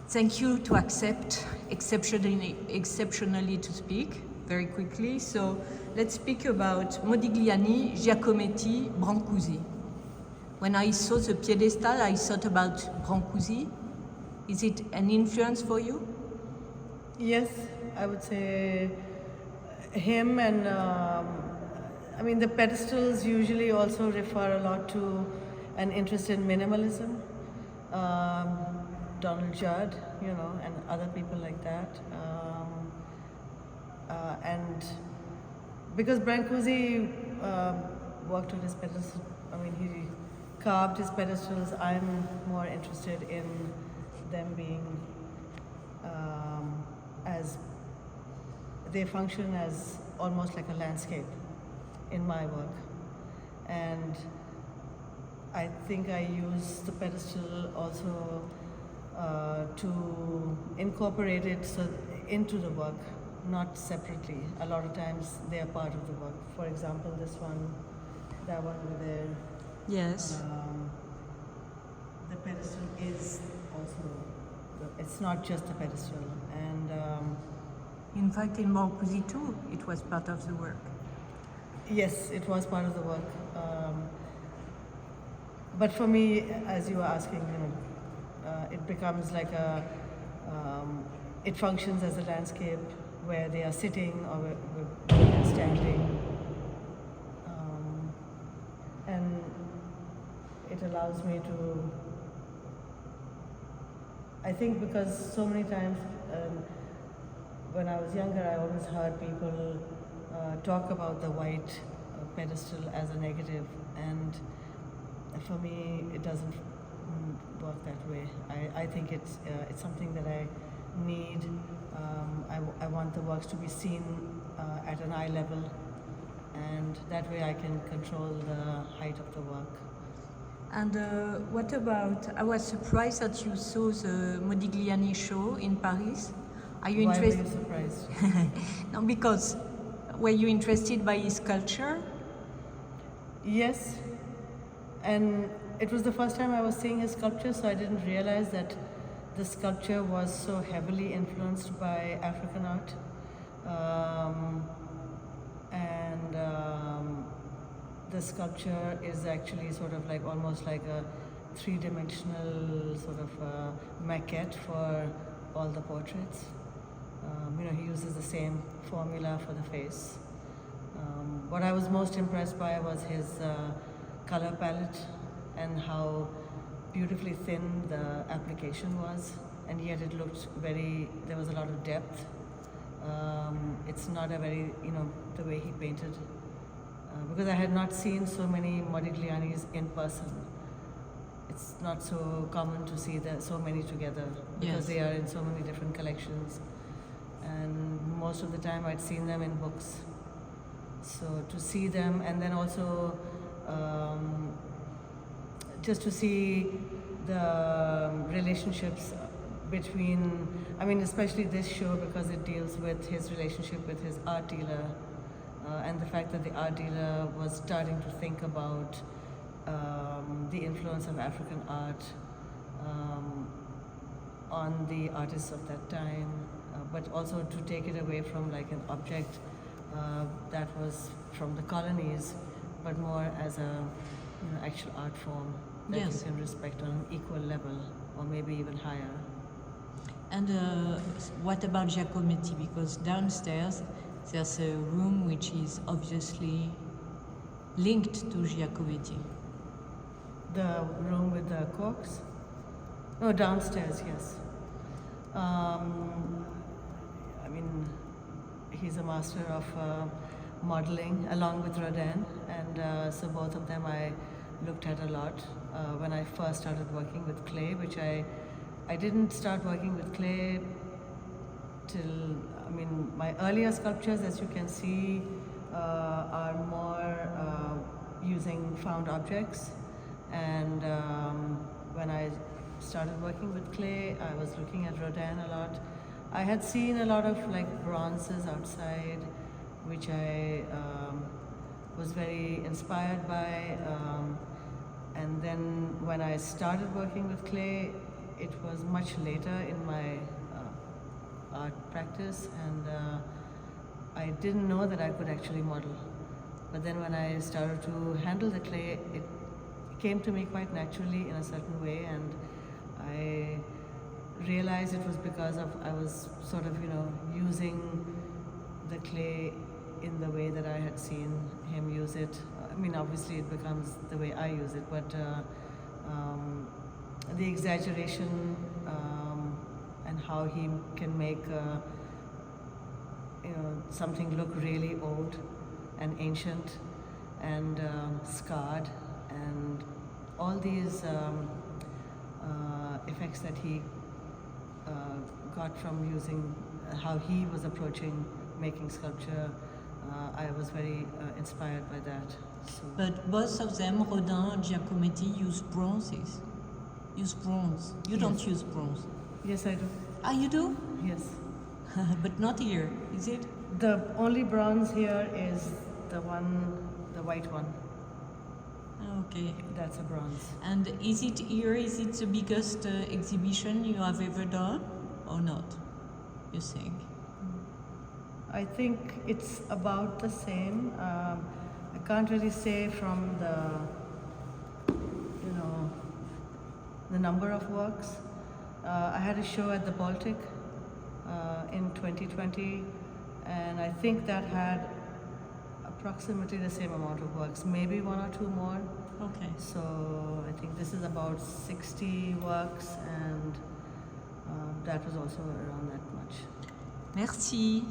Thank you to accept exceptionally to speak very quickly. So let's speak about Modigliani, Giacometti, Brancusi. When I saw the pedestal, I thought about Brancusi. Is it an influence for you? Yes, I would say him, and I mean the pedestals usually also refer a lot to an interest in minimalism. Donald Judd, and other people like that. And because Brancusi worked on his pedestal, I mean he carved his pedestals, I'm more interested in them being as they function as almost like a landscape in my work. And I think I use the pedestal also to incorporate it into the work, not separately. A lot of times they are part of the work. For example, this one, that one over there. Yes. The pedestal is also, it's not just a pedestal. And in fact, in Brancusi too, it was part of the work. Yes, it was part of the work. But for me, as you were asking, it becomes like it functions as a landscape where they are sitting or where they are standing. And it allows me to, I think because so many times when I was younger, I always heard people talk about the white pedestal as a negative, and for me it doesn't work that way. I think it's something that I need. I want the works to be seen at an eye level, and that way I can control the height of the work. And what about, I was surprised that you saw the Modigliani show in Paris. Are you interested? Why were you surprised? No, because were you interested by his sculpture? Yes, and it was the first time I was seeing his sculpture, so I didn't realize that the sculpture was so heavily influenced by African art. The sculpture is actually sort of like almost like a three-dimensional sort of maquette for all the portraits. He uses the same formula for the face. What I was most impressed by was his color palette and how beautifully thin the application was, and yet it looked there was a lot of depth. It's not a very, the way he painted, because I had not seen so many Modiglianis in person. It's not so common to see so many together, because they are in so many different collections, and most of the time I'd seen them in books. So to see them, and then also just to see the relationships between, especially this show, because it deals with his relationship with his art dealer, and the fact that the art dealer was starting to think about the influence of African art on the artists of that time, but also to take it away from like an object that was from the colonies, but more as a actual art form that you can respect on an equal level, or maybe even higher. And what about Giacometti? Because downstairs there's a room which is obviously linked to Giacometti. The room with the corks? No, downstairs, yes. He's a master of modeling along with Rodin, and so both of them I looked at a lot when I first started working with clay, which I didn't start working with clay till, my earlier sculptures, as you can see, are more using found objects, and when I started working with clay, I was looking at Rodin a lot. I had seen a lot of like bronzes outside, which I was very inspired by, and then when I started working with clay, it was much later in my art practice, and I didn't know that I could actually model. But then when I started to handle the clay, it came to me quite naturally in a certain way, and I realized it was because of I was sort of, using the clay in the way that I had seen him use it. I mean, obviously it becomes the way I use it, but the exaggeration and how he can make something look really old and ancient and scarred, and all these effects that he got from using how he was approaching making sculpture. I was very inspired by that. So. But both of them, Rodin and Giacometti, use bronzes. Use bronze. You don't use bronze. Yes, I do. Ah, you do? Yes. But not here, is it? The only bronze here is the white one. Okay. That's a bronze. And is it here, is it the biggest exhibition you have ever done or not, you think? I think it's about the same. I can't really say from the number of works. I had a show at the Baltic in 2020, and I think that had approximately the same amount of works, maybe one or two more. Okay. So I think this is about 60 works, and that was also around that much. Merci.